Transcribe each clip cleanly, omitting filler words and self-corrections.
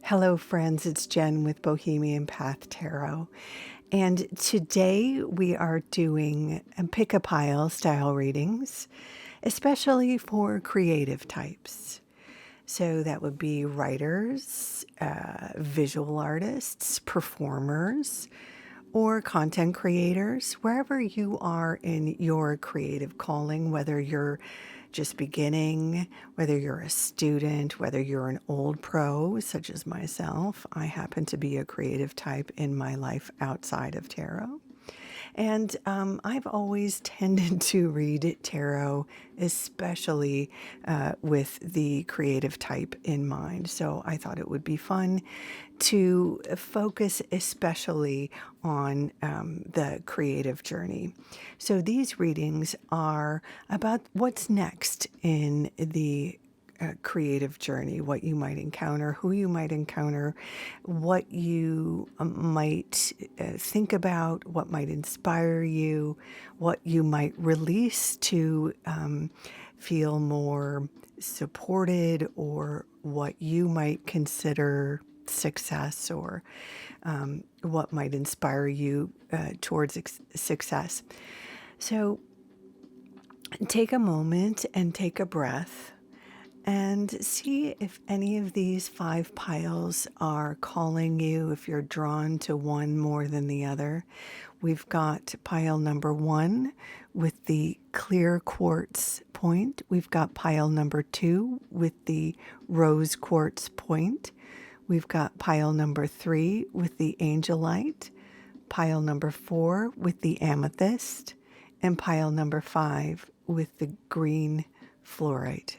Hello, friends. It's Jen with Bohemian Path Tarot. And today we are doing pick a pile style readings, especially for creative types. So that would be writers, visual artists, performers, or content creators, wherever you are in your creative calling, whether you're just beginning, whether you're a student, whether you're an old pro, such as myself. I happen to be a creative type in my life outside of tarot. And I've always tended to read tarot, especially with the creative type in mind. So I thought it would be fun to focus especially on the creative journey. So these readings are about what's next in the creative journey, what you might encounter, who you might encounter, what you might think about, what might inspire you, what you might release to feel more supported, or what you might consider success, or what might inspire you towards success. So take a moment and take a breath and see if any of these 5 piles are calling you, if you're drawn to one more than the other. We've got pile number 1 with the clear quartz point. We've got pile number 2 with the rose quartz point. We've got pile number 3 with the Angelite, pile number 4 with the Amethyst, and pile number 5 with the green Fluorite.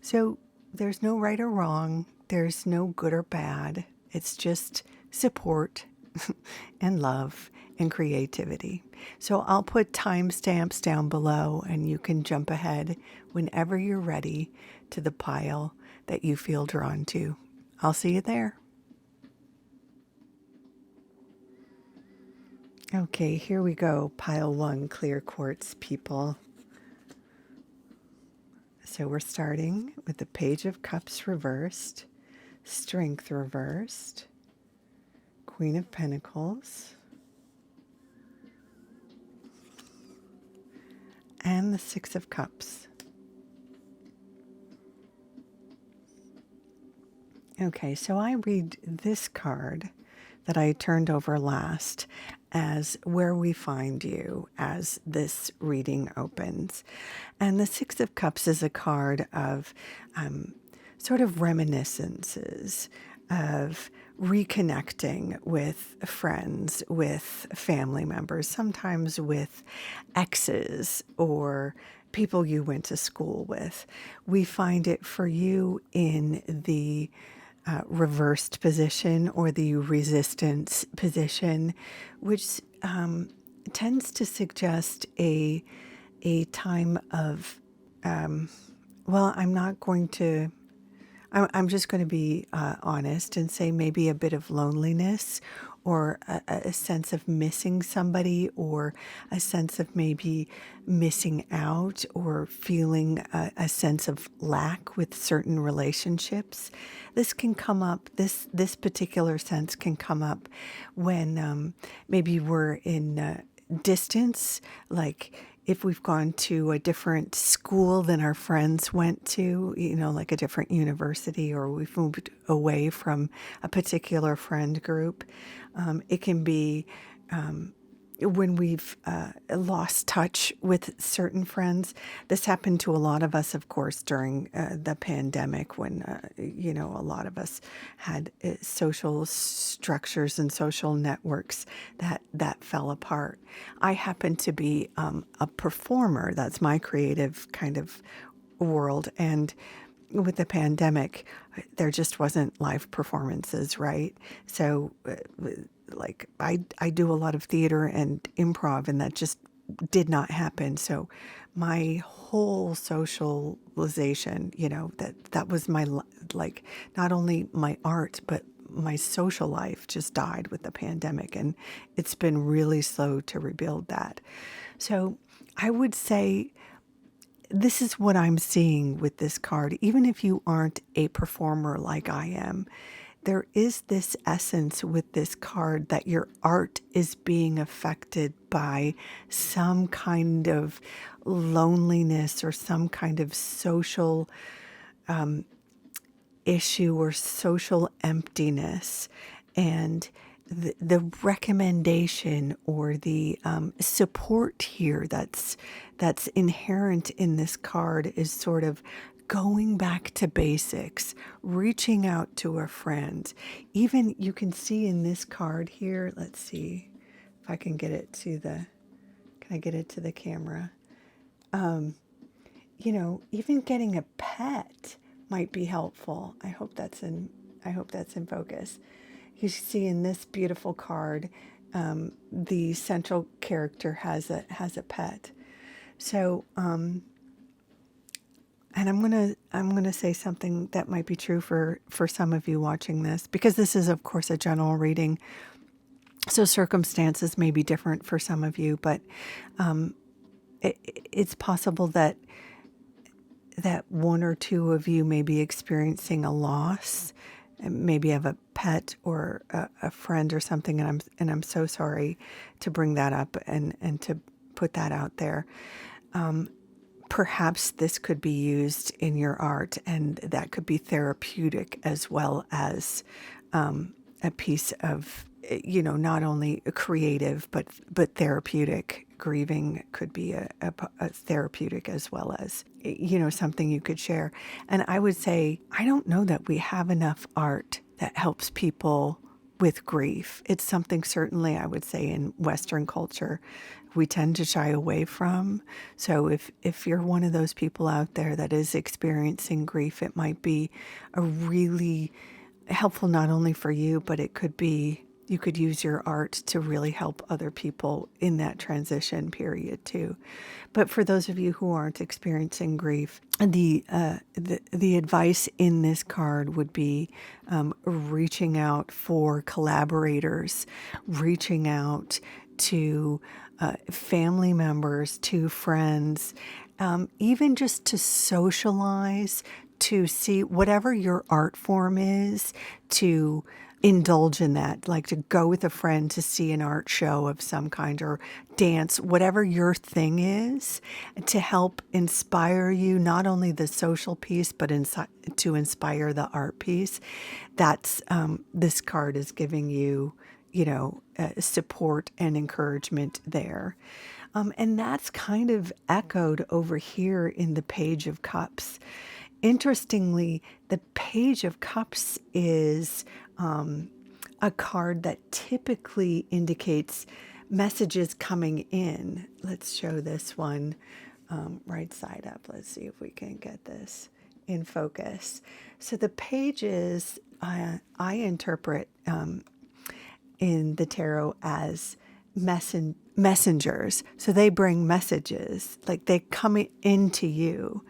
So there's no right or wrong. There's no good or bad. It's just support and love and creativity. So I'll put timestamps down below, and you can jump ahead whenever you're ready to the pile that you feel drawn to. I'll see you there. Okay, here we go. Pile 1, clear quartz, people. So we're starting with the Page of Cups reversed, Strength reversed, Queen of Pentacles, and the Six of Cups. Okay, so I read this card that I turned over last as where we find you as this reading opens. And the Six of Cups is a card of sort of reminiscences, of reconnecting with friends, with family members, sometimes with exes or people you went to school with. We find it for you in the reversed position or the resistance position, which tends to suggest a time of, well, I'm just going to be honest and say maybe a bit of loneliness, or a sense of missing somebody, or a sense of maybe missing out, or feeling a sense of lack with certain relationships. This can come up, this particular sense can come up when maybe we're in distance, like if we've gone to a different school than our friends went to, like a different university, or we've moved away from a particular friend group. It can be when we've lost touch with certain friends. This happened to a lot of us, of course, during the pandemic, when, a lot of us had social structures and social networks that fell apart. I happen to be a performer. That's my creative kind of world. And with the pandemic, there just wasn't live performances, right? So like I do a lot of theater and improv, and that just did not happen. So my whole socialization, that was my, like, not only my art, but my social life just died with the pandemic, and it's been really slow to rebuild that. So I would say this is what I'm seeing with this card. Even if you aren't a performer like I am, there is this essence with this card that your art is being affected by some kind of loneliness or some kind of social issue or social emptiness. And the recommendation or the support here that's inherent in this card is sort of going back to basics, reaching out to a friend. Even you can see in this card here, let's see if I can get it to the, can I get it to the camera? You know, even getting a pet might be helpful. I hope that's in focus. You see in this beautiful card, the central character has a pet. So, and I'm gonna say something that might be true for some of you watching this, because this is of course a general reading. So circumstances may be different for some of you, but it's possible that one or two of you may be experiencing a loss, and maybe have a pet or a friend or something, and I'm so sorry to bring that up and to put that out there. Perhaps this could be used in your art, and that could be therapeutic as well as a piece of, you know, not only creative but therapeutic. Grieving could be a therapeutic as well as, you know, something you could share. And I would say, I don't know that we have enough art that helps people with grief. It's something certainly I would say in Western culture we tend to shy away from. So if you're one of those people out there that is experiencing grief, it might be a really helpful not only for you, but it could be, you could use your art to really help other people in that transition period too. But for those of you who aren't experiencing grief, the advice in this card would be reaching out for collaborators, reaching out to family members, to friends, even just to socialize, to see whatever your art form is, to indulge in that, like to go with a friend to see an art show of some kind or dance, whatever your thing is, to help inspire you, not only the social piece, but to inspire the art piece. That's, this card is giving you, you know, support and encouragement there. And that's kind of echoed over here in the Page of Cups. Interestingly, the Page of Cups is a card that typically indicates messages coming in. Let's show this one right side up. Let's see if we can get this in focus. So the pages I interpret in the tarot as messengers. So they bring messages, like they come into you.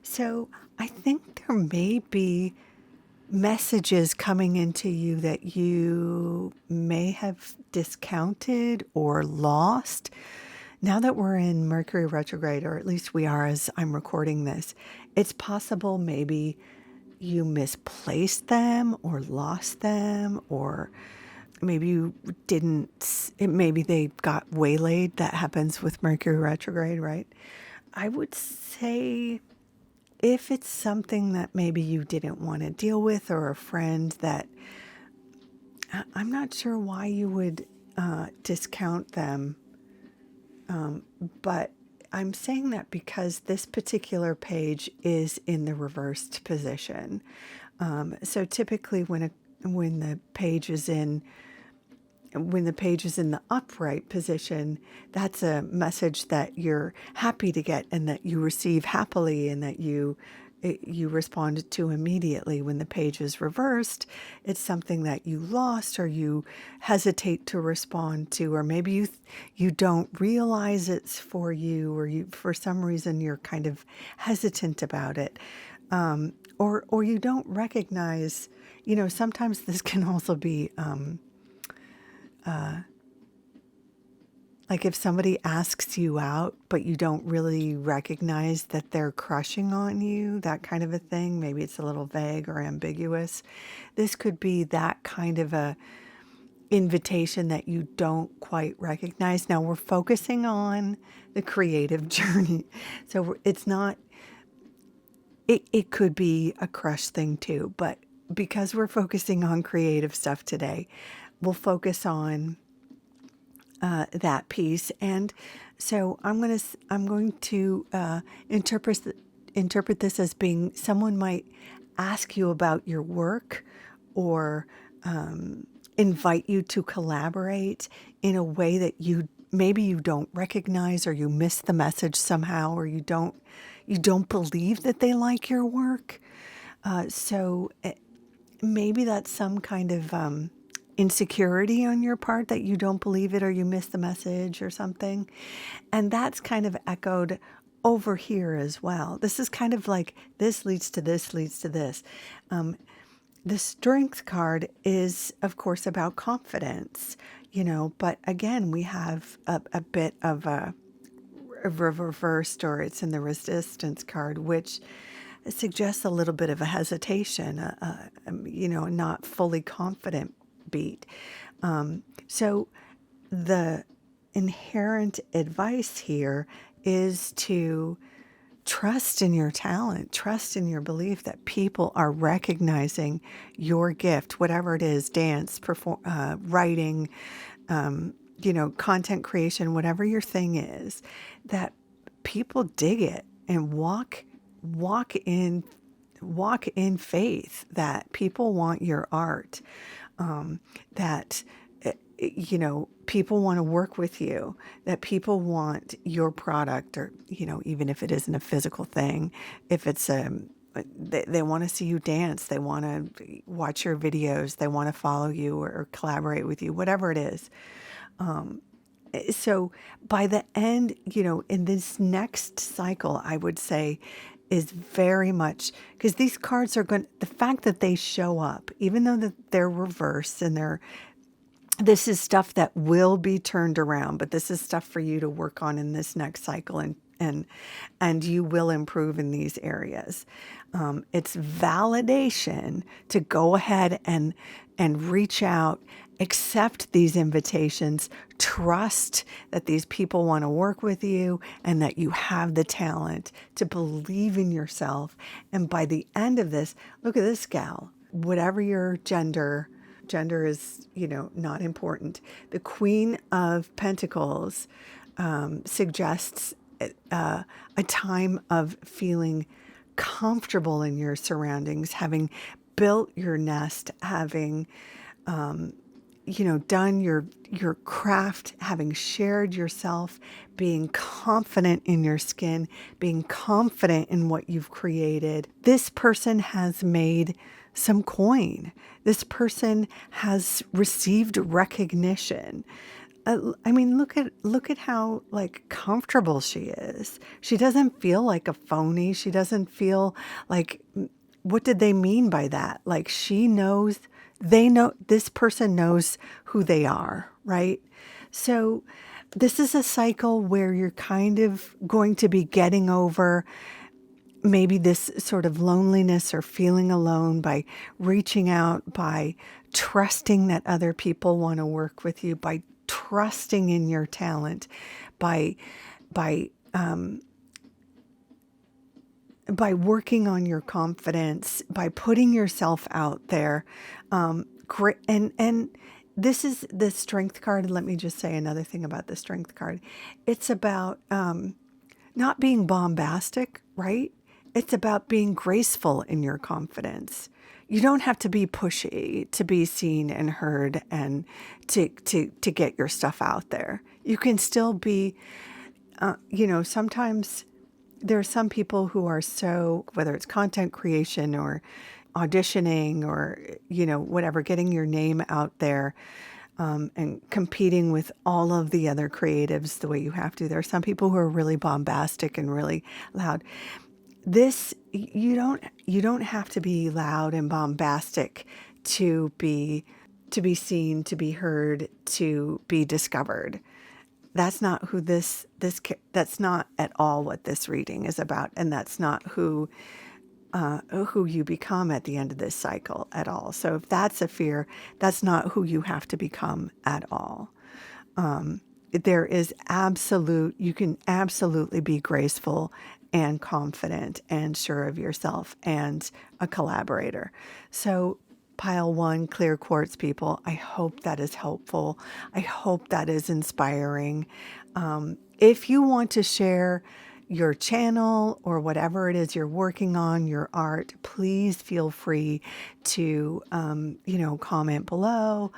So I think there may be messages coming into you that you may have discounted or lost. Now that we're in Mercury retrograde, or at least we are as I'm recording this, it's possible maybe you misplaced them or lost them, or maybe you didn't, maybe they got waylaid. That happens with Mercury retrograde, right? I would say if it's something that maybe you didn't want to deal with, or a friend that, I'm not sure why you would discount them, but I'm saying that because this particular page is in the reversed position. So typically when the page is in the upright position, that's a message that you're happy to get and that you receive happily and that you respond to immediately. When the page is reversed, it's something that you lost or you hesitate to respond to, or maybe you don't realize it's for you, or you, for some reason, you're kind of hesitant about it. Or you don't recognize, you know, sometimes this can also be Like if somebody asks you out, but you don't really recognize that they're crushing on you, that kind of a thing. Maybe it's a little vague or ambiguous. This could be that kind of a invitation that you don't quite recognize. Now we're focusing on the creative journey. So it's not, it could be a crush thing too, but because we're focusing on creative stuff today, we'll focus on that piece. And so I'm going to interpret this as being someone might ask you about your work or invite you to collaborate in a way that maybe you don't recognize, or you miss the message somehow, or you don't believe that they like your work. So maybe that's some kind of insecurity on your part, that you don't believe it or you miss the message or something. And that's kind of echoed over here as well. This is kind of like this leads to this, leads to this. The Strength card is, of course, about confidence, but again, we have a bit of a reversed, or it's in the Resistance card, which suggests a little bit of a hesitation, not fully confident beat. So the inherent advice here is to trust in your talent, trust in your belief that people are recognizing your gift, whatever it is, dance, writing, content creation, whatever your thing is, that people dig it and walk in faith that people want your art, that people want to work with you, that people want your product, or even if it isn't a physical thing, if it's they want to see you dance, they want to watch your videos, they want to follow you or collaborate with you, whatever it is. So by the end, in this next cycle, I would say is very much, because these cards are the fact that they show up, even though that they're reversed and this is stuff that will be turned around, but this is stuff for you to work on in this next cycle, and you will improve in these areas. It's validation to go ahead and reach out, accept these invitations, trust that these people want to work with you, and that you have the talent to believe in yourself. And by the end of this, look at this gal, whatever your gender is, not important. The Queen of Pentacles suggests a time of feeling comfortable in your surroundings, having built your nest, having done your craft, having shared yourself, being confident in your skin, being confident in what you've created. This person has made some coin. This person has received recognition. Look at how comfortable she is. She doesn't feel like a phony. She doesn't feel like, what did they mean by that? Like, this person knows who they are, right? So this is a cycle where you're kind of going to be getting over maybe this sort of loneliness or feeling alone by reaching out, by trusting that other people want to work with you, by trusting in your talent, by working on your confidence, by putting yourself out there. Great. And this is the Strength card. And let me just say another thing about the Strength card. It's about not being bombastic, right? It's about being graceful in your confidence. You don't have to be pushy to be seen and heard and to get your stuff out there. You can still be, sometimes there are some people who are so, whether it's content creation or auditioning or, whatever, getting your name out there, and competing with all of the other creatives the way you have to. There are some people who are really bombastic and really loud. You don't have to be loud and bombastic to be seen, to be heard, to be discovered. that's not who that's not at all what this reading is about, and that's not who you become at the end of this cycle at all. So if that's a fear, that's not who you have to become at all. There is you can absolutely be graceful and confident and sure of yourself and a collaborator. So pile one, clear quartz people, I hope that is helpful. I hope that is inspiring. If you want to share your channel or whatever it is you're working on, your art, please feel free to, comment below,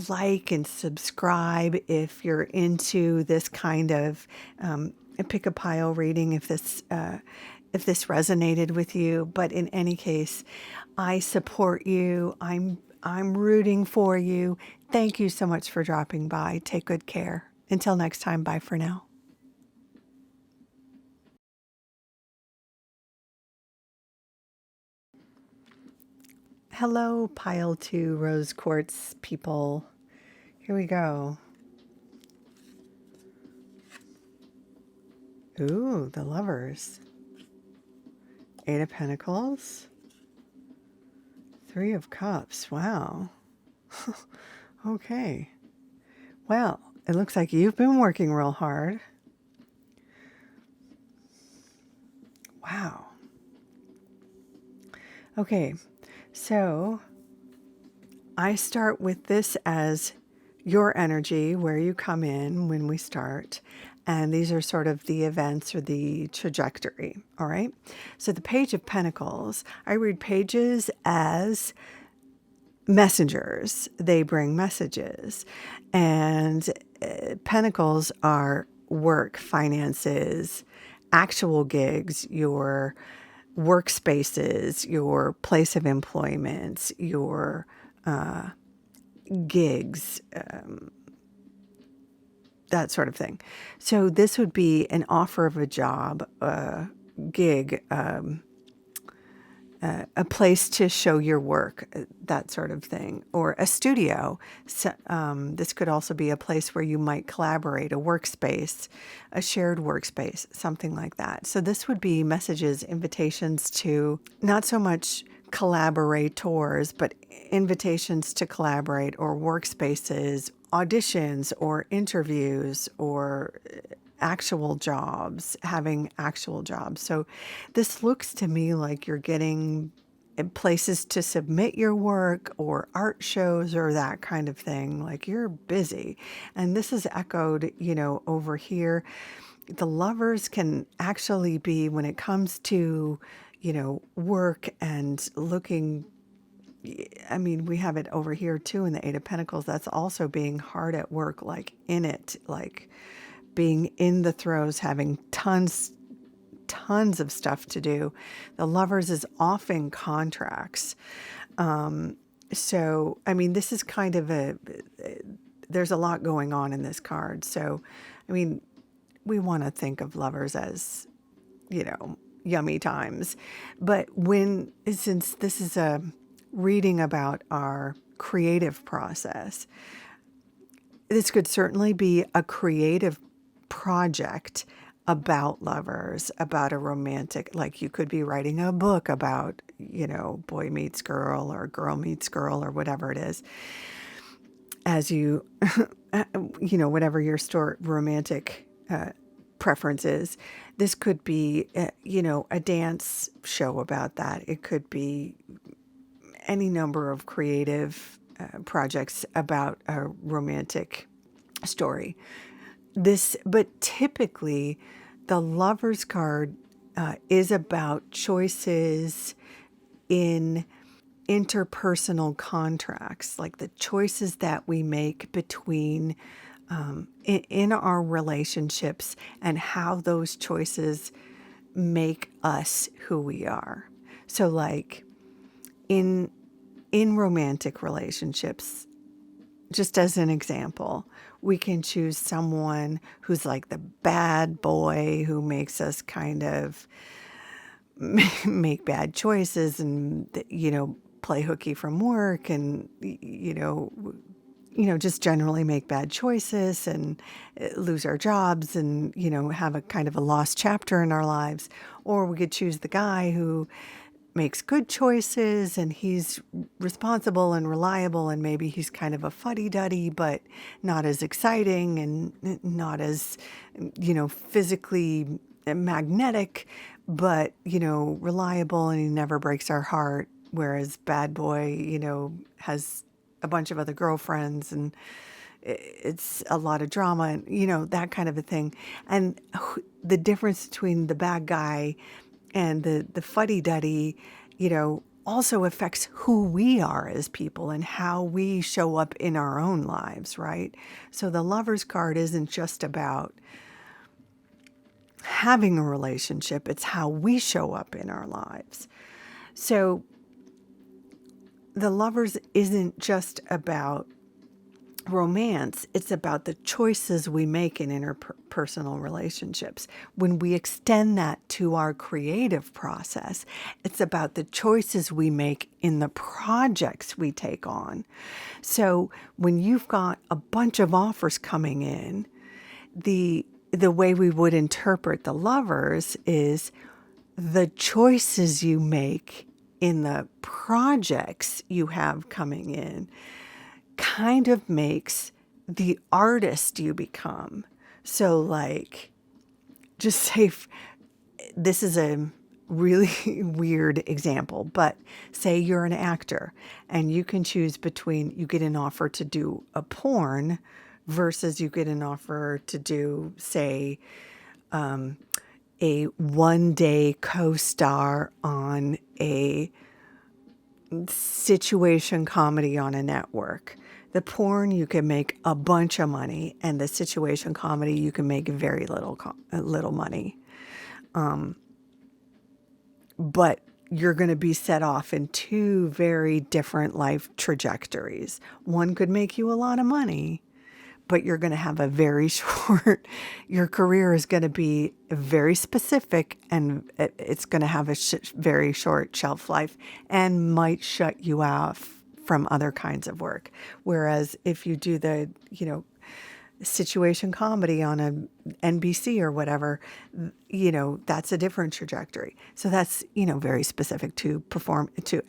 like and subscribe if you're into this kind of pick a pile reading, if this resonated with you. But in any case, I support you. I'm rooting for you. Thank you so much for dropping by. Take good care. Until next time, bye for now. Hello, pile two rose quartz people. Here we go. Ooh, the lovers. Eight of Pentacles. Three of Cups. Wow. Okay. Well, it looks like you've been working real hard. Wow. Okay. So I start with this as your energy, where you come in when we start. And these are sort of the events or the trajectory. All right. So the Page of Pentacles, I read pages as messengers. They bring messages. And pentacles are work, finances, actual gigs, your workspaces, your place of employment, your gigs, that sort of thing. So this would be an offer of a job, gig, a place to show your work, that sort of thing, or a studio. So, this could also be a place where you might collaborate, a workspace, a shared workspace, something like that. So this would be messages, invitations to not so much collaborators, but invitations to collaborate, or workspaces, auditions, or interviews, or actual jobs, having actual jobs. So this looks to me like you're getting places to submit your work, or art shows, or that kind of thing. Like you're busy. And this is echoed, over here. The lovers can actually be, when it comes to, work and looking, I mean, we have it over here too in the Eight of Pentacles. That's also being hard at work, like in it, like being in the throes, having tons of stuff to do. The lovers is often contracts. So, I mean, this is kind of there's a lot going on in this card. So, I mean, we want to think of lovers as, yummy times. But since this is a reading about our creative process, this could certainly be a creative project about lovers, about a romantic, like you could be writing a book about, boy meets girl or girl meets girl or whatever it is, as you, whatever your romantic preference is. This could be, a dance show about that. It could be any number of creative projects about a romantic story. But typically, the Lover's card is about choices in interpersonal contracts, like the choices that we make between in our relationships, and how those choices make us who we are. So, like in romantic relationships, just as an example, we can choose someone who's like the bad boy who makes us kind of make bad choices and, play hooky from work and, just generally make bad choices and lose our jobs and, have a kind of a lost chapter in our lives. Or we could choose the guy who makes good choices and he's responsible and reliable, and maybe he's kind of a fuddy-duddy, but not as exciting and not as, physically magnetic, but, reliable, and he never breaks our heart. Whereas bad boy, has a bunch of other girlfriends and it's a lot of drama and, that kind of a thing. And the difference between the bad guy and the fuddy-duddy, also affects who we are as people and how we show up in our own lives, right? So the Lover's card isn't just about having a relationship, it's how we show up in our lives. So the Lovers isn't just about romance, it's about the choices we make in interpersonal relationships. When we extend that to our creative process, it's about the choices we make in the projects we take on. So when you've got a bunch of offers coming in, the way we would interpret the Lovers is the choices you make in the projects you have coming in kind of makes the artist you become. So like, just say, this is a really weird example, but say you're an actor and you can choose between, you get an offer to do a porn versus you get an offer to do, say, a one-day co-star on a situation comedy on a network. The porn, you can make a bunch of money, and the situation comedy, you can make very little money. But you're going to be set off in two very different life trajectories. One could make you a lot of money, but you're going to have a very short, your career is going to be very specific, and it's going to have a very short shelf life and might shut you off from other kinds of work. Whereas if you do the, situation comedy on a NBC or whatever, that's a different trajectory. So that's, very specific to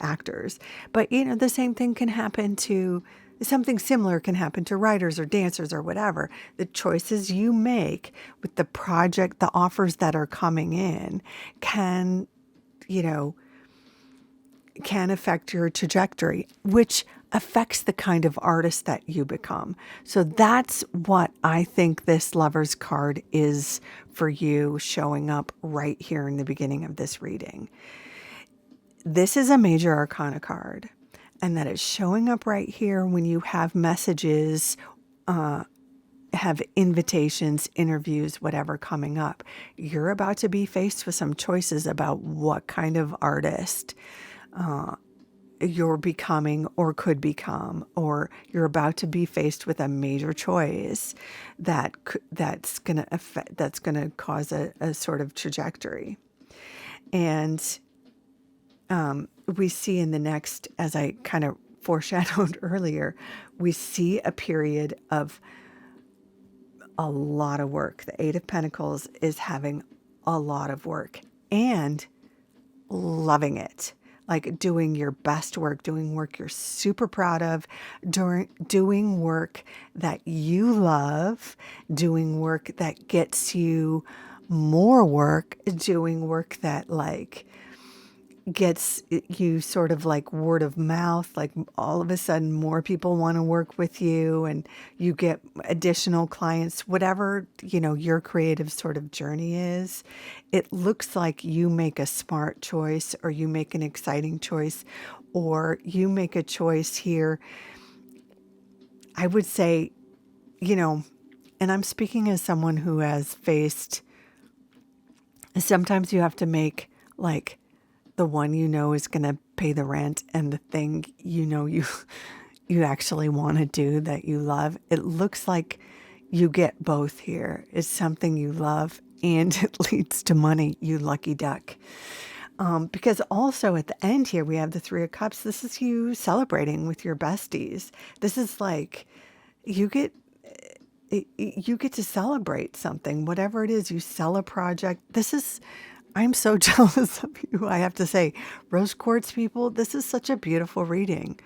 actors. But, the same thing can happen to, something similar can happen to writers or dancers or whatever. The choices you make with the project, the offers that are coming in can affect your trajectory, which affects the kind of artist that you become. So that's what I think this Lover's card is for you, showing up right here in the beginning of this reading. This is a major arcana card, and that is showing up right here when you have messages, have invitations, interviews, whatever coming up. You're about to be faced with some choices about what kind of artist you're becoming or could become, or you're about to be faced with a major choice that's going to cause a sort of trajectory. And we see in the next, as I kind of foreshadowed earlier, we see a period of a lot of work. The Eight of Pentacles is having a lot of work and loving it. Like doing your best work, doing work you're super proud of, doing work that you love, doing work that gets you more work, doing work that like gets you sort of like word of mouth, like all of a sudden more people want to work with you and you get additional clients, whatever, your creative sort of journey is. It looks like you make a smart choice, or you make an exciting choice, or you make a choice here. I would say, and I'm speaking as someone who has faced, sometimes you have to make like the one is going to pay the rent and the thing you actually want to do that you love. It looks like you get both here. It's something you love and it leads to money, you lucky duck. Because also at the end here, we have the Three of Cups. This is you celebrating with your besties. This is like you get you get to celebrate something, whatever it is. You sell a project. I'm so jealous of you. I have to say, rose quartz people, this is such a beautiful reading.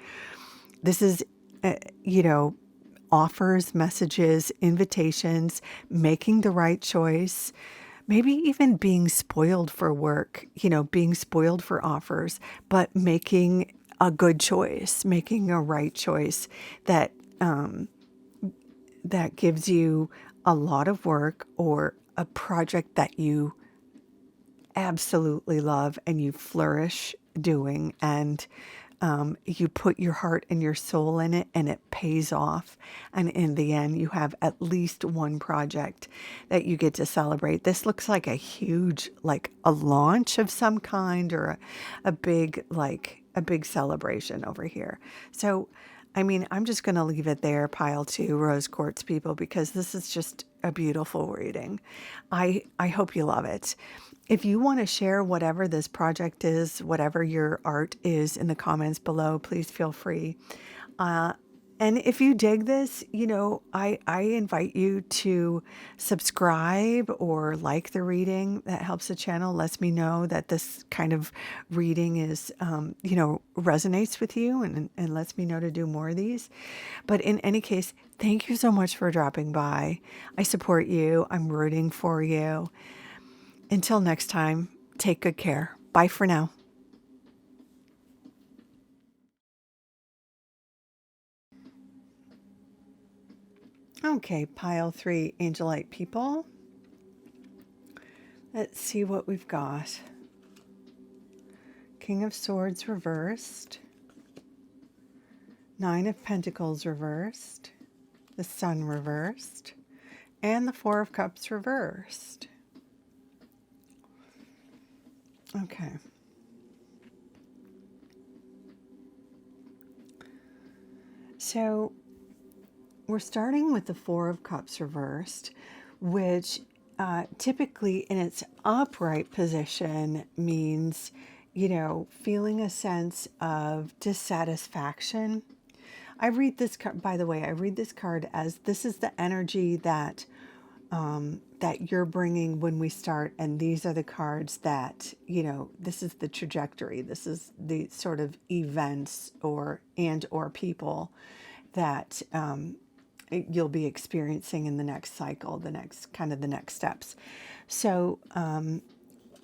This is, you know, offers, messages, invitations, making the right choice, maybe even being spoiled for work, being spoiled for offers, but making a good choice, making a right choice that that gives you a lot of work or a project that you absolutely love and you flourish doing, and you put your heart and your soul in it and it pays off, and in the end you have at least one project that you get to celebrate. This looks like a huge, like a launch of some kind, or a big, like a big celebration over here. So I mean, I'm just going to leave it there, pile two, rose quartz people, because this is just a beautiful reading. I hope you love it. If you want to share whatever this project is, whatever your art is, in the comments below, please feel free. And if you dig this, I invite you to subscribe or like the reading. That helps the channel, lets me know that this kind of reading is, resonates with you, and lets me know to do more of these. But in any case, thank you so much for dropping by. I support you. I'm rooting for you. Until next time, take good care. Bye for now. Okay, pile three, Angelite people. Let's see what we've got. King of Swords reversed. Nine of Pentacles reversed. The Sun reversed. And the Four of Cups reversed. Okay. So we're starting with the Four of Cups reversed, which typically in its upright position means, feeling a sense of dissatisfaction. I read this card, by the way, I read this card as this is the energy that that you're bringing when we start, and these are the cards that, this is the trajectory. This is the sort of events or people that you'll be experiencing in the next cycle, the next steps. So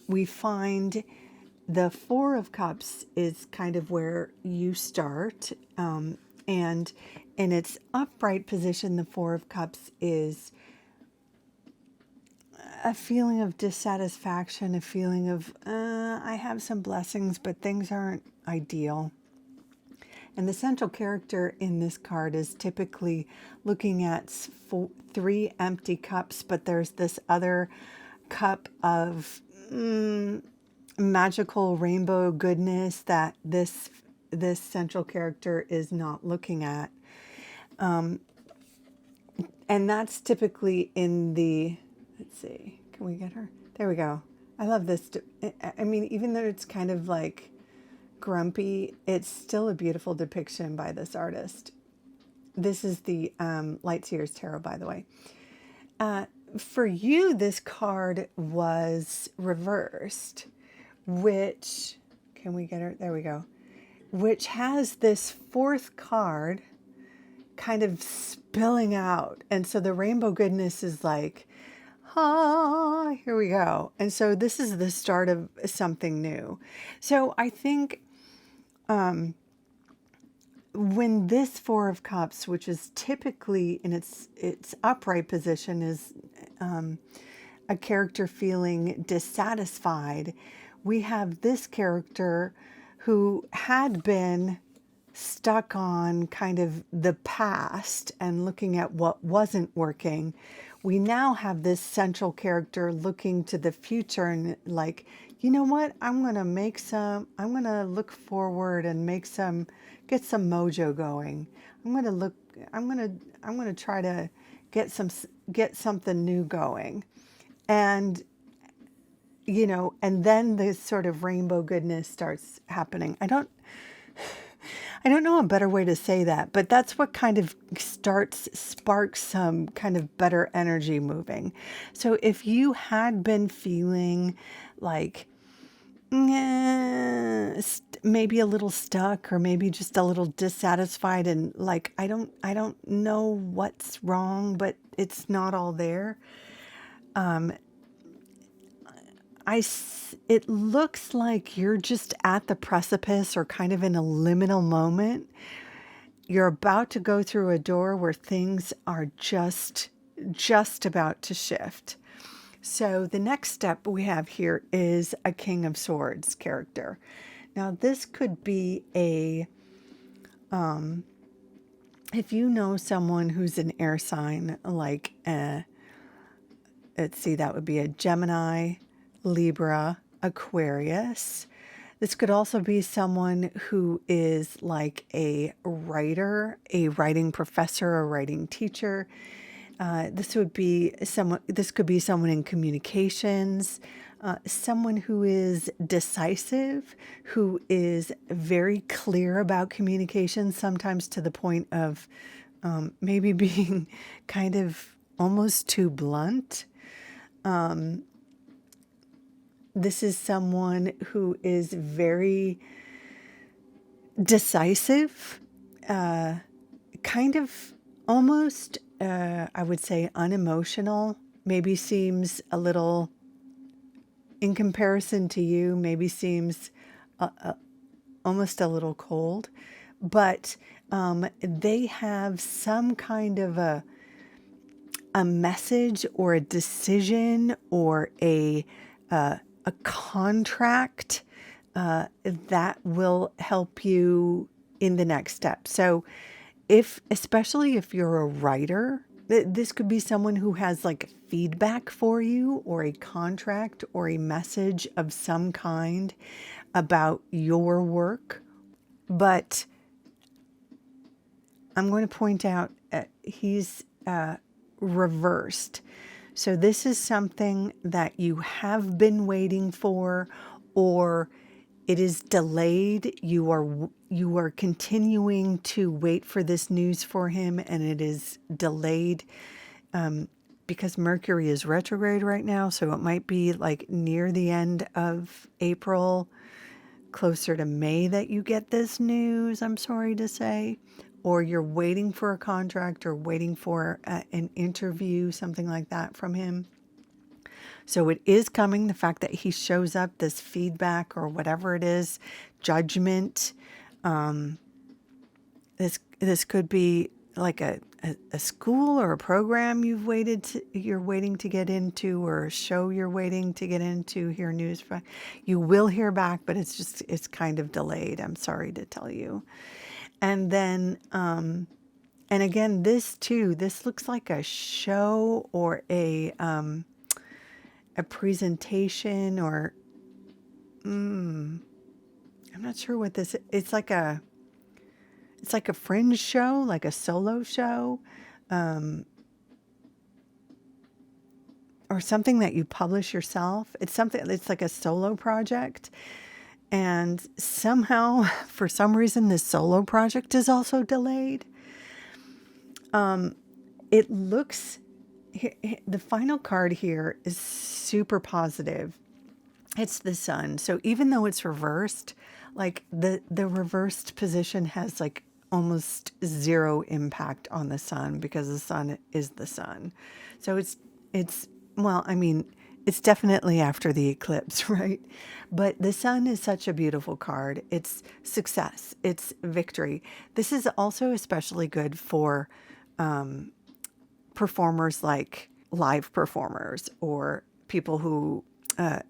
we find the Four of Cups is kind of where you start, and in its upright position, the Four of Cups is a feeling of dissatisfaction, a feeling of, I have some blessings, but things aren't ideal. And the central character in this card is typically looking at three empty cups, but there's this other cup of magical rainbow goodness that this central character is not looking at. And that's typically in the, let's see, can we get her? There we go. I love this. I mean, even though it's kind of like grumpy, it's still a beautiful depiction by this artist. This is the Lightseers Tarot, by the way. For you, this card was reversed, which, can we get her? There we go. Which has this fourth card kind of spilling out. And so the rainbow goodness is like, here we go. And so this is the start of something new. So I think when this Four of Cups, which is typically in its upright position, is a character feeling dissatisfied, we have this character who had been stuck on kind of the past and looking at what wasn't working. We now have this central character looking to the future and like, you know what? I'm going to look forward and get some mojo going. I'm going to try to get something new going. And, and then this sort of rainbow goodness starts happening. I don't know a better way to say that, but that's what kind of sparks some kind of better energy moving. So if you had been feeling like maybe a little stuck or maybe just a little dissatisfied and like I don't know what's wrong, but it's not all there. It looks like you're just at the precipice or kind of in a liminal moment. You're about to go through a door where things are just about to shift. So the next step we have here is a King of Swords character. Now this could be if you know someone who's an air sign, like let's see, that would be a Gemini, Libra, Aquarius. This could also be someone who is like a writer, a writing professor, a writing teacher. This could be someone in communications, someone who is decisive, who is very clear about communication, sometimes to the point of maybe being kind of almost too blunt. This is someone who is very decisive, kind of almost, I would say, unemotional, maybe seems a little, in comparison to you, maybe seems almost a little cold, but they have some kind of a message or a decision or a contract that will help you in the next step. So especially if you're a writer, this could be someone who has like feedback for you or a contract or a message of some kind about your work. But I'm going to point out he's reversed. So this is something that you have been waiting for, or it is delayed. You are continuing to wait for this news for him, and it is delayed because Mercury is retrograde right now. So it might be like near the end of April, closer to May that you get this news, I'm sorry to say. Or you're waiting for a contract or waiting for an interview, something like that from him. So it is coming. The fact that he shows up, this feedback or whatever it is, judgment. This could be like a school or a program you're waiting to get into, or a show you're waiting to get into, hear news from. You will hear back, but it's kind of delayed. I'm sorry to tell you. And then, and again, this looks like a show or a presentation, or I'm not sure what this is. It's like a fringe show, like a solo show, or something that you publish yourself. It's like a solo project. And somehow, for some reason, this solo project is also delayed. It looks, the final card here is super positive. It's the Sun. So even though it's reversed, like the reversed position has like almost zero impact on the Sun, because the Sun is the Sun. So well, I mean, it's definitely after the eclipse, right? But the Sun is such a beautiful card. It's success. It's victory. This is also especially good for performers, like live performers, or people who,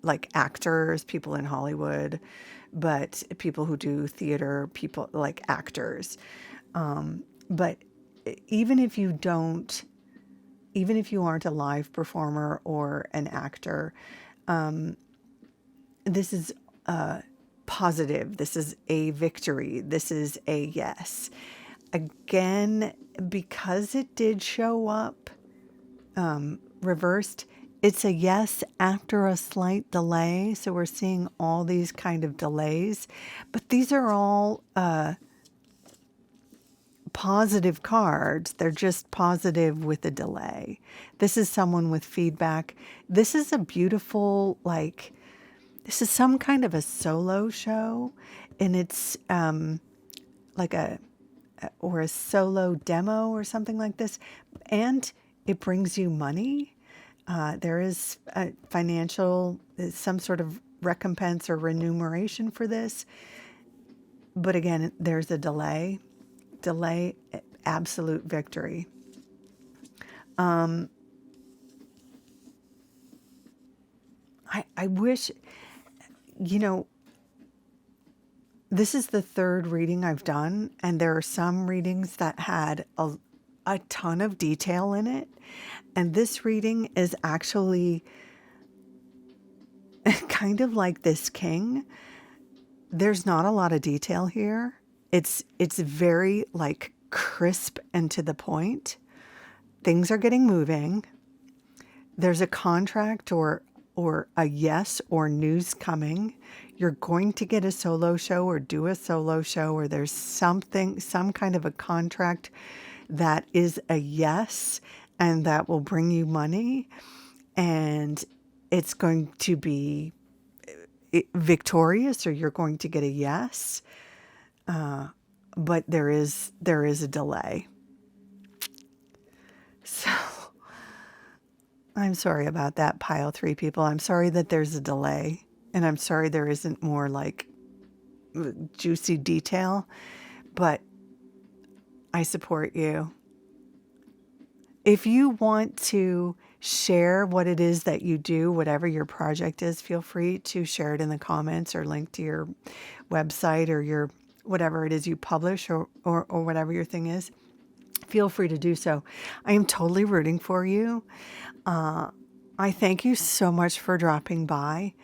like actors, people in Hollywood, but people who do theater, people like actors. But even if you aren't a live performer or an actor, this is positive. This is a victory. This is a yes. Again, because it did show up reversed, it's a yes after a slight delay. So we're seeing all these kind of delays, but these are all positive cards. They're just positive with a delay. This is someone with feedback. This is a beautiful, like, this is some kind of a solo show, and it's like or a solo demo or something like this, and it brings you money. There is a financial, some sort of recompense or remuneration for this. But again, there's a delay, absolute victory. I wish, you know, this is the third reading I've done, and there are some readings that had a ton of detail in it. And this reading is actually kind of like this king. There's not a lot of detail here. It's very like crisp and to the point. Things are getting moving. There's a contract or a yes or news coming. You're going to get a solo show or do a solo show, or there's some kind of a contract that is a yes and that will bring you money, and it's going to be victorious, or you're going to get a yes. But there is a delay. So I'm sorry about that, pile 3 people. I'm sorry that there's a delay, and I'm sorry there isn't more like juicy detail, but I support you. If you want to share what it is that you do, whatever your project is, feel free to share it in the comments or link to your website or your whatever it is you publish, or whatever your thing is. Feel free to do so. I am totally rooting for you. I thank you so much for dropping by.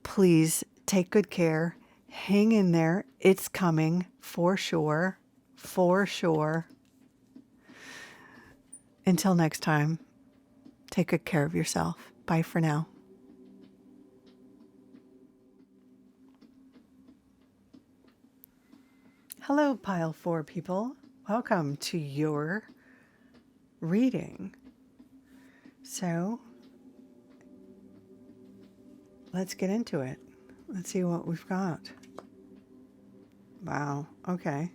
Please take good care. Hang in there. It's coming for sure. For sure. Until next time, take good care of yourself. Bye for now. Hello, pile 4 people. Welcome to your reading. So, let's get into it. Let's see what we've got. Wow. Okay.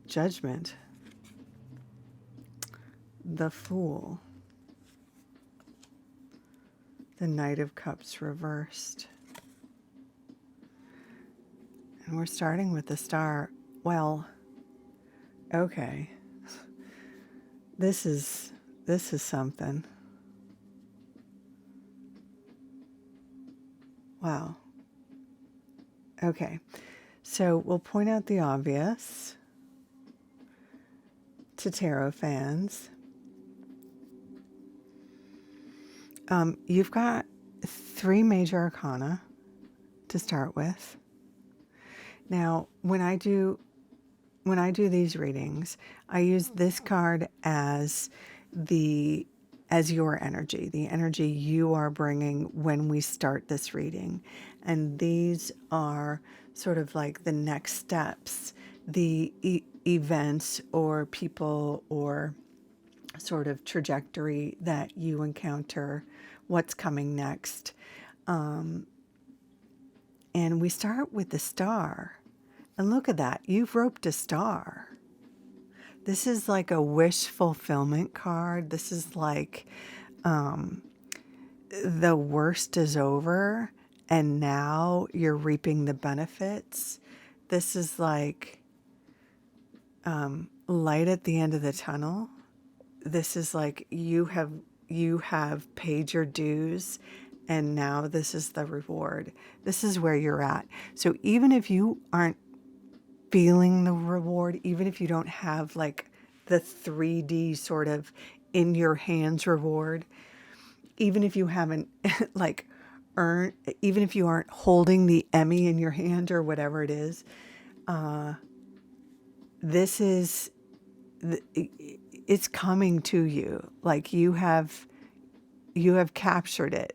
Judgment. The Fool. The Knight of Cups reversed. And we're starting with the Star. Well, okay. This is something. Wow. Okay. So we'll point out the obvious to tarot fans. You've got 3 major arcana to start with. Now, when I do these readings, I use this card as your energy, the energy you are bringing when we start this reading. And these are sort of like the next steps, the events or people or sort of trajectory that you encounter, what's coming next. And we start with the Star. And look at that. You've roped a star. This is like a wish fulfillment card. This is like the worst is over and now you're reaping the benefits. This is like light at the end of the tunnel. This is like you have paid your dues, and now this is the reward. This is where you're at. So even if you aren't feeling the reward, even if you don't have like the 3D sort of in your hands reward, even if you haven't like earned, even if you aren't holding the Emmy in your hand or whatever it is, this is, it's coming to you. Like you have captured it.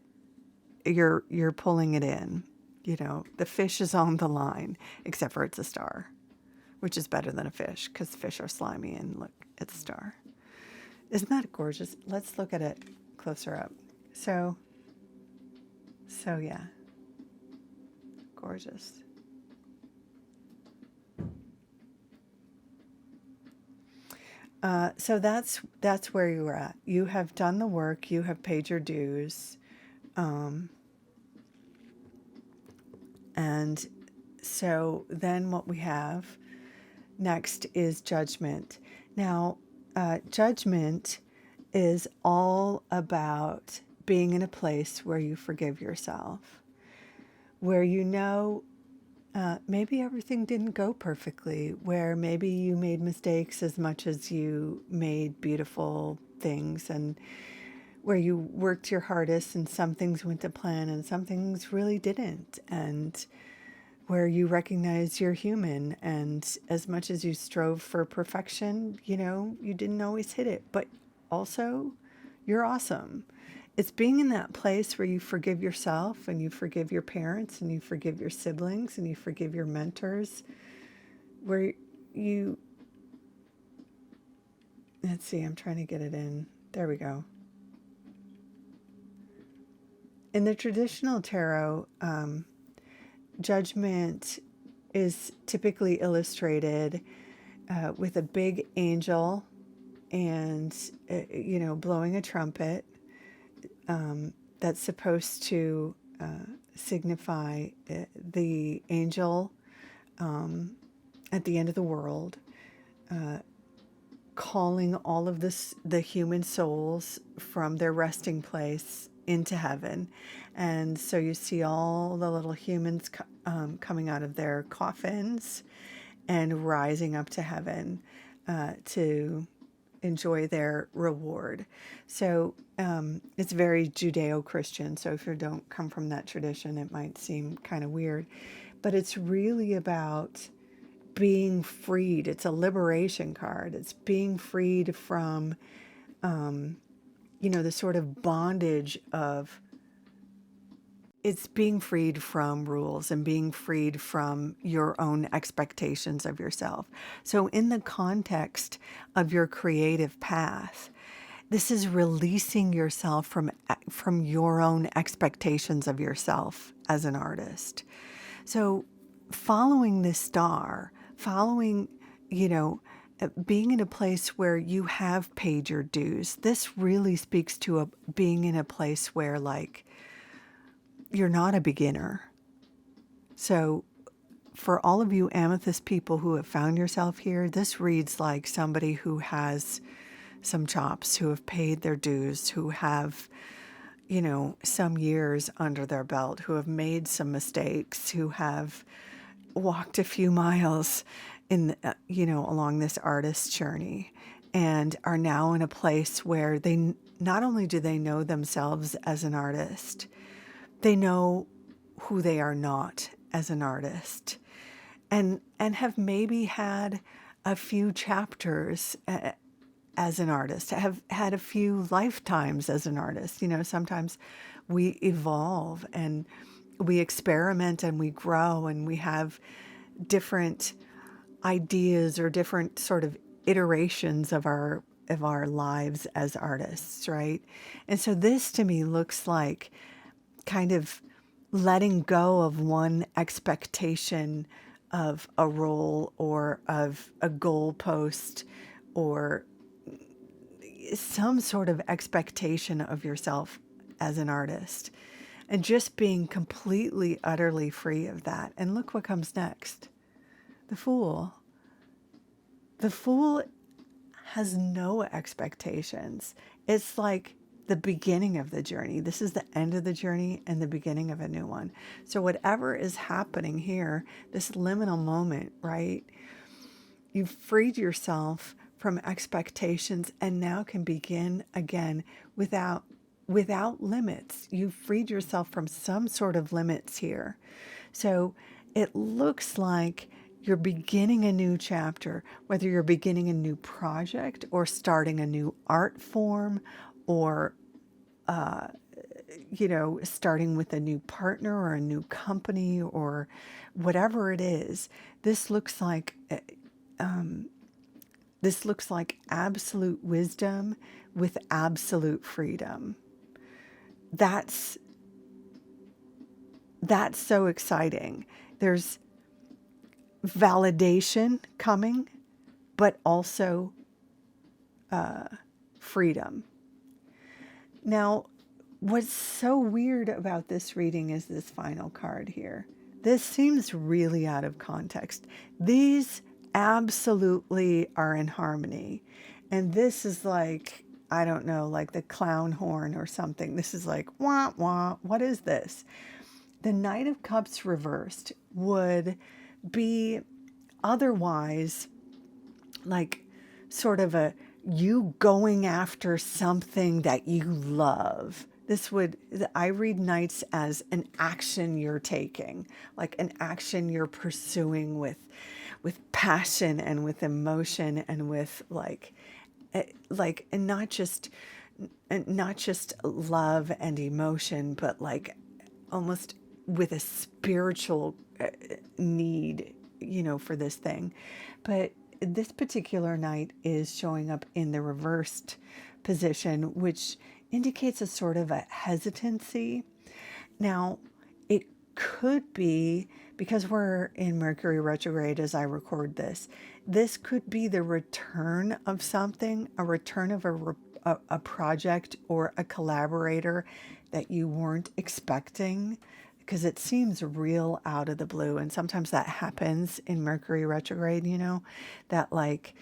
You're pulling it in. You know, the fish is on the line, except for it's a star. which is better than a fish because fish are slimy. And look at the star. Isn't that gorgeous? Let's look at it closer up. So yeah, gorgeous. So that's where you are at. You have done the work. You have paid your dues. And so then what we have next is judgment. Now, judgment is all about being in a place where you forgive yourself, where you know maybe everything didn't go perfectly, where maybe you made mistakes as much as you made beautiful things, and where you worked your hardest and some things went to plan and some things really didn't, and where you recognize you're human, and as much as you strove for perfection, you know, you didn't always hit it, but also you're awesome. It's being in that place where you forgive yourself and you forgive your parents and you forgive your siblings and you forgive your mentors, where you, let's see, I'm trying to get it in. There we go. In the traditional tarot, judgment is typically illustrated with a big angel and, blowing a trumpet. That's supposed to signify the angel at the end of the world, calling all of the human souls from their resting place into heaven. And so you see all the little humans coming out of their coffins and rising up to heaven to enjoy their reward. So it's very Judeo-Christian. So if you don't come from that tradition, it might seem kind of weird. But it's really about being freed. It's a liberation card. It's being freed from, the sort of bondage of, it's being freed from rules and being freed from your own expectations of yourself. So in the context of your creative path, this is releasing yourself from your own expectations of yourself as an artist. So following this star, being in a place where you have paid your dues, this really speaks to being in a place where, like, you're not a beginner. So for all of you Amethyst people who have found yourself here, this reads like somebody who has some chops, who have paid their dues, who have, some years under their belt, who have made some mistakes, who have walked a few miles along this artist's journey, and are now in a place where they not only do they know themselves as an artist, they know who they are not as an artist, and have maybe had a few chapters as an artist, have had a few lifetimes as an artist. Sometimes we evolve and we experiment and we grow and we have different ideas or different sort of iterations of our lives as artists, right? And so this to me looks like kind of letting go of one expectation of a role or of a goalpost or some sort of expectation of yourself as an artist, and just being completely, utterly free of that. And look what comes next. The Fool. The Fool has no expectations. It's like the beginning of the journey. This is the end of the journey and the beginning of a new one. So whatever is happening here, this liminal moment, right? You've freed yourself from expectations and now can begin again without limits. You've freed yourself from some sort of limits here. So it looks like you're beginning a new chapter, whether you're beginning a new project or starting a new art form or, starting with a new partner or a new company or whatever it is. This looks like this looks like absolute wisdom with absolute freedom. That's so exciting. There's validation coming, but also freedom. Now, what's so weird about this reading is this final card here. This seems really out of context. These absolutely are in harmony. And this is like, I don't know, like the clown horn or something. This is like, wah, wah, what is this? The Knight of Cups reversed would be otherwise like sort of a you going after something that you love. I read Knights as an action you're taking, like an action you're pursuing with passion and with emotion and with and not just love and emotion, but like almost with a spiritual need, for this thing. But this particular knight is showing up in the reversed position, which indicates a sort of a hesitancy. Now, it could be, because we're in Mercury retrograde as I record this, this could be the return of something, a return of a project or a collaborator that you weren't expecting, because it seems real out of the blue. And sometimes that happens in Mercury retrograde, that like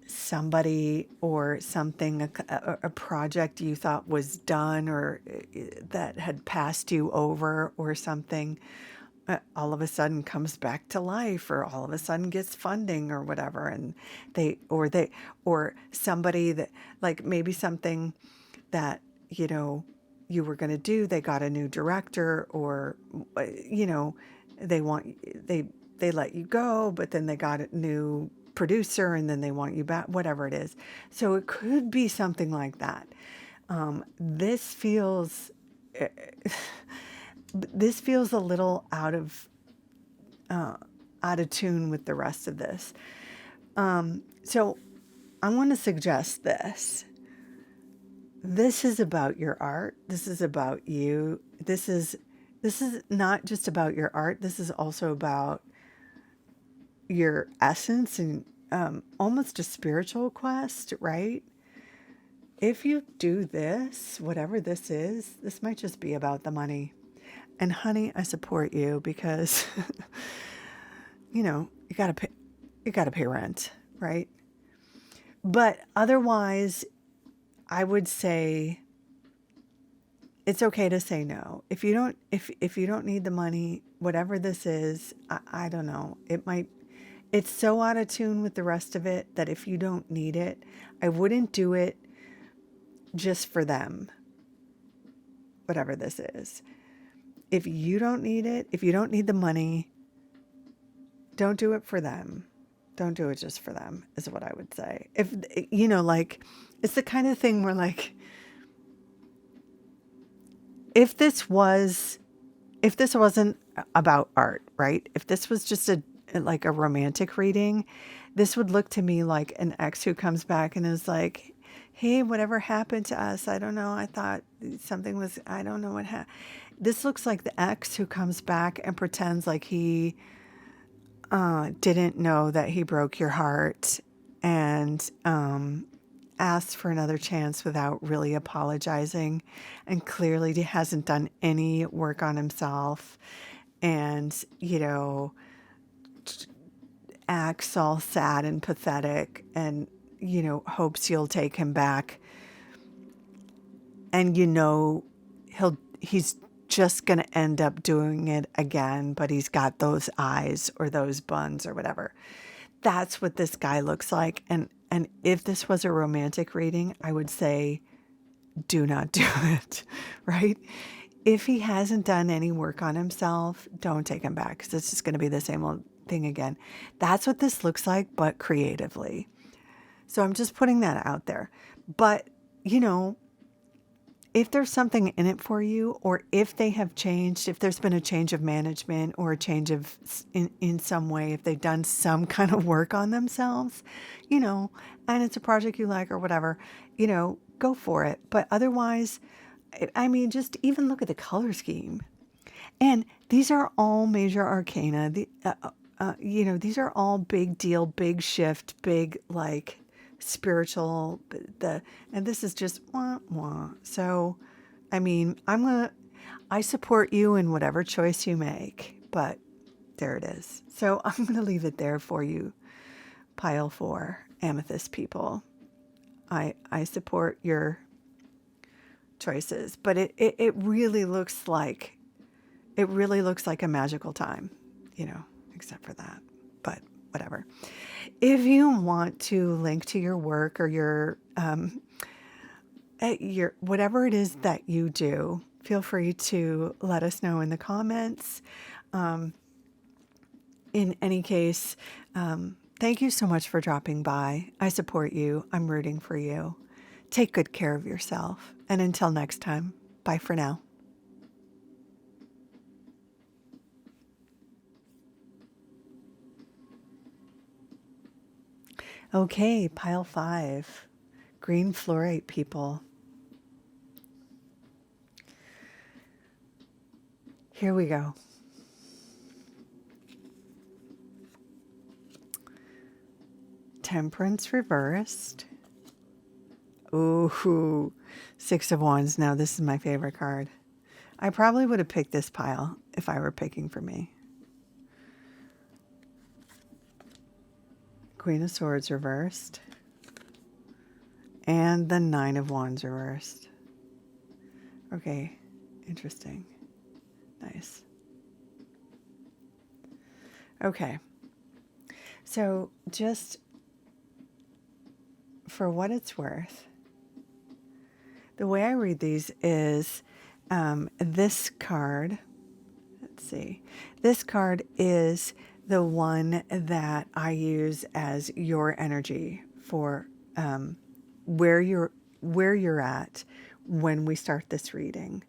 somebody or something, a project you thought was done or that had passed you over or something, all of a sudden comes back to life, or all of a sudden gets funding or whatever. And or somebody that, like, maybe something that, you were going to do, they got a new director, or, they let you go, but then they got a new producer and then they want you back, whatever it is. So it could be something like that. This feels a little out of tune with the rest of this. So I want to suggest this. This is about your art. This is about you. This is not just about your art. This is also about your essence and almost a spiritual quest, right? If you do this, whatever this is, this might just be about the money. And honey, I support you, because you gotta pay rent, right? But otherwise, I would say it's okay to say no. If you don't need the money, whatever this is, I don't know. It's so out of tune with the rest of it that if you don't need it, I wouldn't do it just for them. Whatever this is. If you don't need it, if you don't need the money, don't do it for them. Don't do it just for them, is what I would say. If, like, it's the kind of thing where, like, if this wasn't about art, right? If this was just a romantic reading, this would look to me like an ex who comes back and is like, hey, whatever happened to us? I don't know. I thought something was, I don't know what happened. This looks like the ex who comes back and pretends like he didn't know that he broke your heart, and asked for another chance without really apologizing, and clearly he hasn't done any work on himself, and acts all sad and pathetic, and hopes you'll take him back, and he's just going to end up doing it again, but he's got those eyes or those buns or whatever. That's what this guy looks like. And if this was a romantic reading, I would say, do not do it, right? If he hasn't done any work on himself, don't take him back, because it's just going to be the same old thing again. That's what this looks like, but creatively. So I'm just putting that out there. But, if there's something in it for you, or if they have changed, if there's been a change of management or a change of in some way, if they've done some kind of work on themselves, and it's a project you like or whatever, go for it. But otherwise, I mean, just even look at the color scheme. And these are all major arcana. These are all big deal, big shift, big like spiritual. And this is just wah wah. So, I mean, I support you in whatever choice you make. But there it is. So I'm gonna leave it there for you, pile 4 Amethyst people. I support your choices, but it really looks like a magical time, except for that, but whatever. If you want to link to your work or your whatever it is that you do, feel free to let us know in the comments. In any case, thank you so much for dropping by. I support you. I'm rooting for you. Take good care of yourself. And until next time, bye for now. Okay, pile 5, green fluorite people. Here we go. Temperance reversed. Ooh, 6 of Wands. Now this is my favorite card. I probably would have picked this pile if I were picking for me. Queen of Swords reversed. And the 9 of Wands reversed. Okay, interesting. Nice. Okay. So just for what it's worth, the way I read these is this card. Let's see. This card is the one that I use as your energy for where you're at when we start this reading.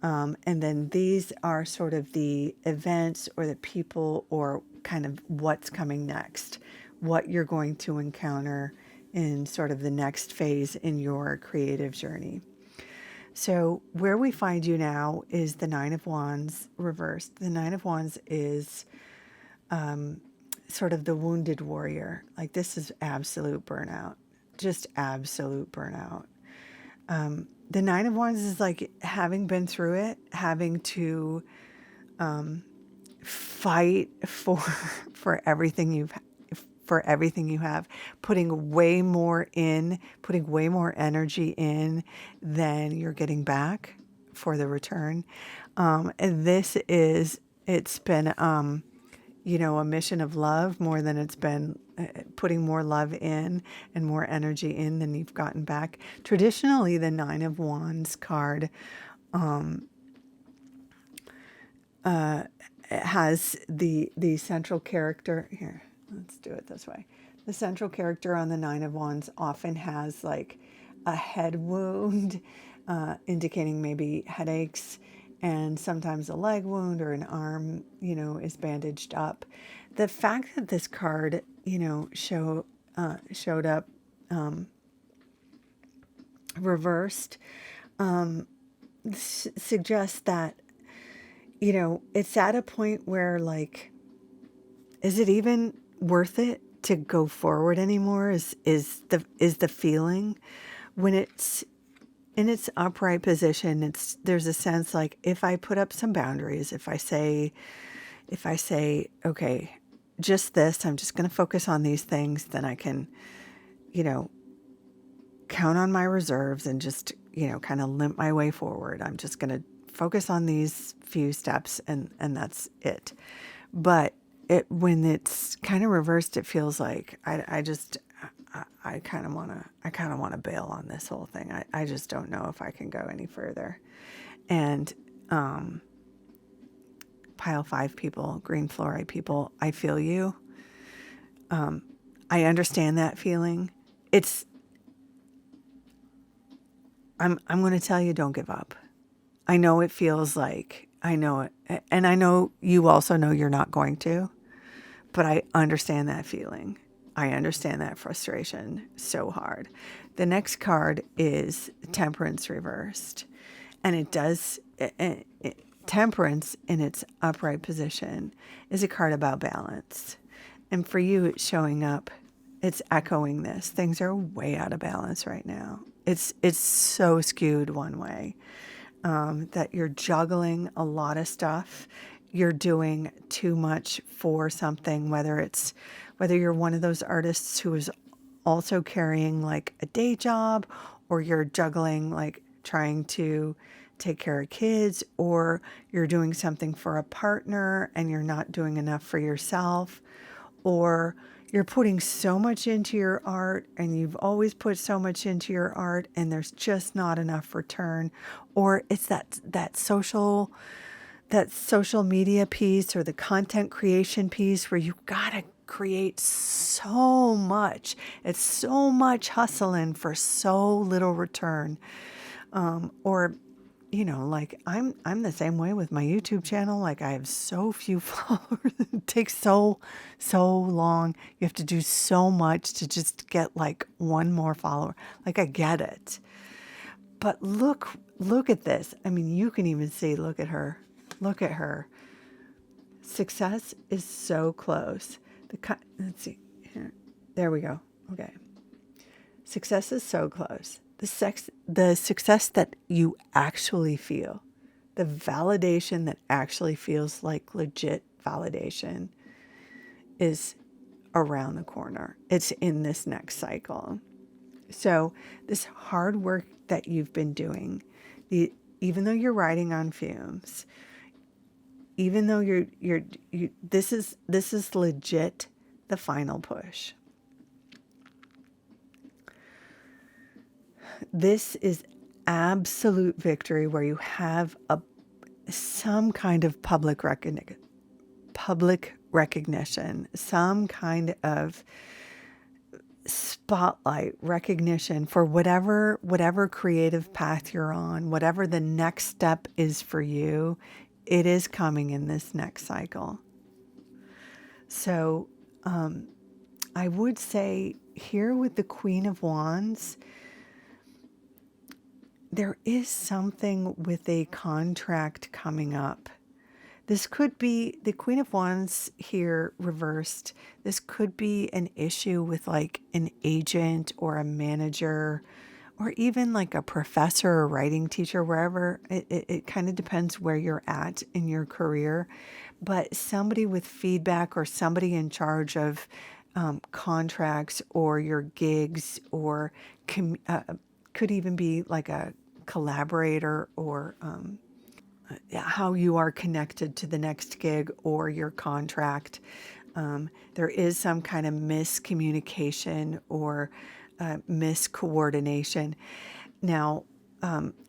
And then these are sort of the events or the people or kind of what's coming next, what you're going to encounter in sort of the next phase in your creative journey. So where we find you now is the 9 of Wands reversed. The 9 of Wands is sort of the wounded warrior. Like this is absolute burnout, just absolute burnout. The 9 of Wands is like having been through it, having to fight for everything you have, putting way more energy in than you're getting back for the return. And it's been a mission of love more than it's been putting more love in and more energy in than you've gotten back. Traditionally, the 9 of Wands card has the central character. Here, let's do it this way. The central character on the 9 of Wands often has like a head wound, indicating maybe headaches, and sometimes a leg wound or an arm, is bandaged up. The fact that this card, showed up reversed suggests that, it's at a point where like, is it even worth it to go forward anymore? Is the feeling when it's in its upright position, there's a sense like if I put up some boundaries, if I say, okay, just this, I'm just going to focus on these things, then I can, count on my reserves and just, kind of limp my way forward. I'm just going to focus on these few steps and that's it. But when it's kind of reversed, it feels like I kind of want to bail on this whole thing. I just don't know if I can go any further. And pile 5 people, green fluorite people, I feel you. I understand that feeling. I'm going to tell you, don't give up. I know it feels like, I know it, and I know you also know you're not going to, but I understand that feeling. I understand that frustration so hard. The next card is Temperance reversed, and it does, Temperance in its upright position is a card about balance. And for you, it's showing up, it's echoing this. Things are way out of balance right now. It's so skewed one way, that you're juggling a lot of stuff. You're doing too much for something, whether you're one of those artists who is also carrying like a day job, or you're juggling like trying to take care of kids, or you're doing something for a partner and you're not doing enough for yourself, or you're putting so much into your art and you've always put so much into your art and there's just not enough return, or it's that social media piece or the content creation piece where you gotta create so much. It's so much hustling for so little return. Or like I'm the same way with my YouTube channel. Like I have so few followers. It takes so long. You have to do so much to just get like one more follower. Like I get it. But look at this. I mean, you can even see, look at her. Look at her. Success is so close. Let's see here. There we go. Okay. Success is so close. The success that you actually feel, the validation that actually feels like legit validation is around the corner. It's in this next cycle. So this hard work that you've been doing, even though you're riding on fumes, even though this is legit the final push. This is absolute victory where you have some kind of public recognition, some kind of spotlight recognition for whatever creative path you're on, whatever the next step is for you. It is coming in this next cycle. So I would say here with the Queen of Wands, there is something with a contract coming up. This could be the Queen of Wands here reversed. This could be an issue with like an agent or a manager, or even like a professor or writing teacher, wherever. It kind of depends where you're at in your career. But somebody with feedback or somebody in charge of contracts or your gigs, or could even be like a collaborator, or how you are connected to the next gig or your contract. There is some kind of miscommunication or miscoordination. Now,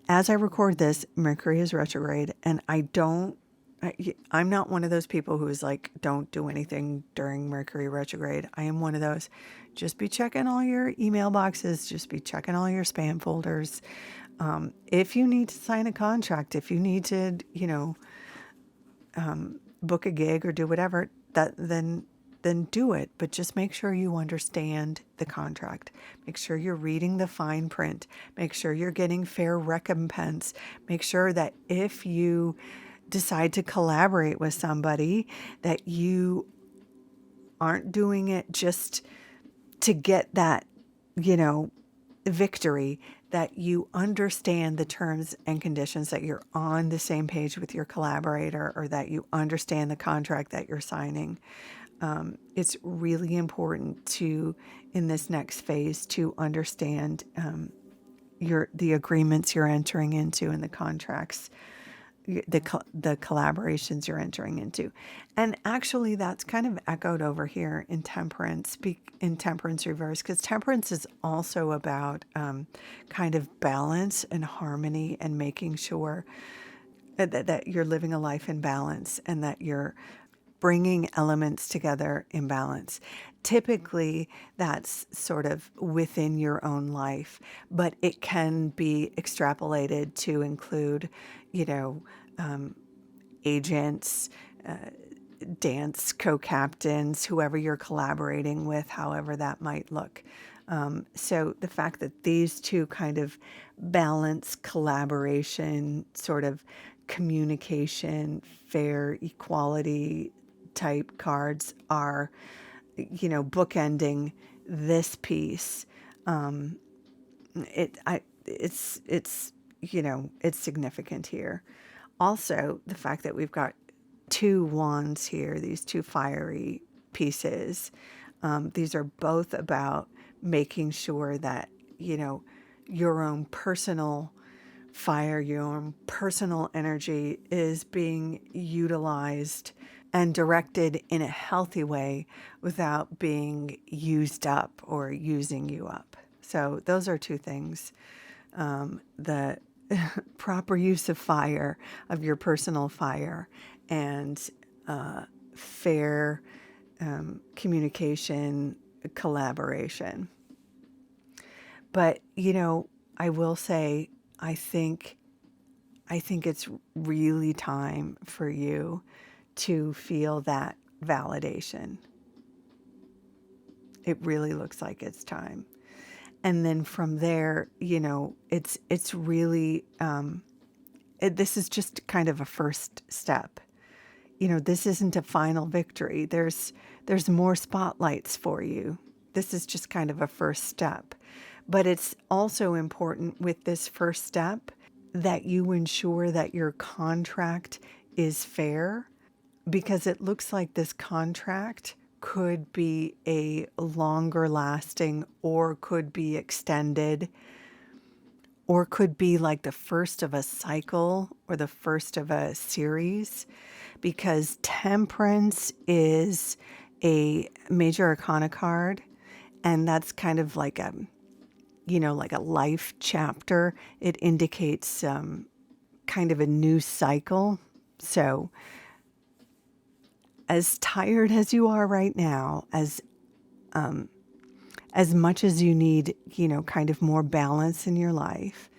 as I record this, Mercury is retrograde, and I'm not one of those people who is like, don't do anything during Mercury retrograde. I am one of those. Just be checking all your email boxes. Just be checking all your spam folders. If you need to sign a contract, if you need to, book a gig or do whatever, then do it. But just make sure you understand the contract. Make sure you're reading the fine print. Make sure you're getting fair recompense. Make sure that if you decide to collaborate with somebody, that you aren't doing it just to get that, victory, that you understand the terms and conditions, that you're on the same page with your collaborator, or that you understand the contract that you're signing. It's really important in this next phase, to understand the agreements you're entering into and the contracts, the collaborations you're entering into. And actually that's kind of echoed over here in Temperance reverse, because Temperance is also about kind of balance and harmony, and making sure that you're living a life in balance, and that you're bringing elements together in balance. Typically, that's sort of within your own life, but it can be extrapolated to include, you know, agents, dance co-captains, whoever you're collaborating with, however that might look. So the fact that these two kind of balance, collaboration, sort of communication, fair, equality type cards are, you know, bookending this piece. It's you know, it's significant here. Also, the fact that we've got two wands here, these two fiery pieces, these are both about making sure that, you know, your own personal fire, your own personal energy is being utilized and directed in a healthy way without being used up or using you up. So those are two things. The proper use of fire, of your personal fire, and fair communication, collaboration. But, you know, I will say, I think it's really time for you to feel that validation. It really looks like it's time. And then from there, you know, it's really, this is just kind of a first step. You know, this isn't a final victory. There's more spotlights for you. This is just kind of a first step. But it's also important with this first step that you ensure that your contract is fair, because it looks like this contract could be a longer lasting, or could be extended, or could be like the first of a cycle or the first of a series, because Temperance is a major arcana card, and that's kind of like a, you know, like a life chapter. It indicates kind of a new cycle. So as tired as you are right now, as much as you need, you know, kind of more balance in your life,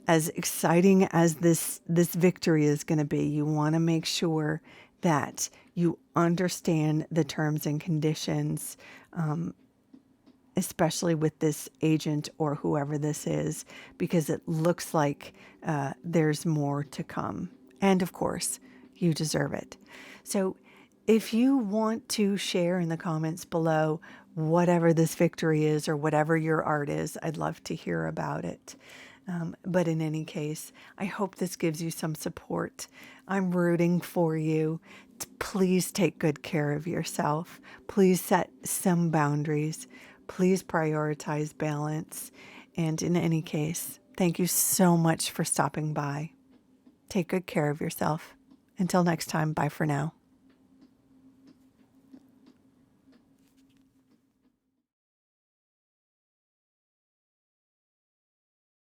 as exciting as this victory is going to be, you want to make sure that you understand the terms and conditions, especially with this agent or whoever this is, because it looks like there's more to come. And of course, you deserve it. So if you want to share in the comments below whatever this victory is or whatever your art is, I'd love to hear about it. But in any case, I hope this gives you some support. I'm rooting for you. Please take good care of yourself. Please set some boundaries. Please prioritize balance. And in any case, thank you so much for stopping by. Take good care of yourself. Until next time, bye for now.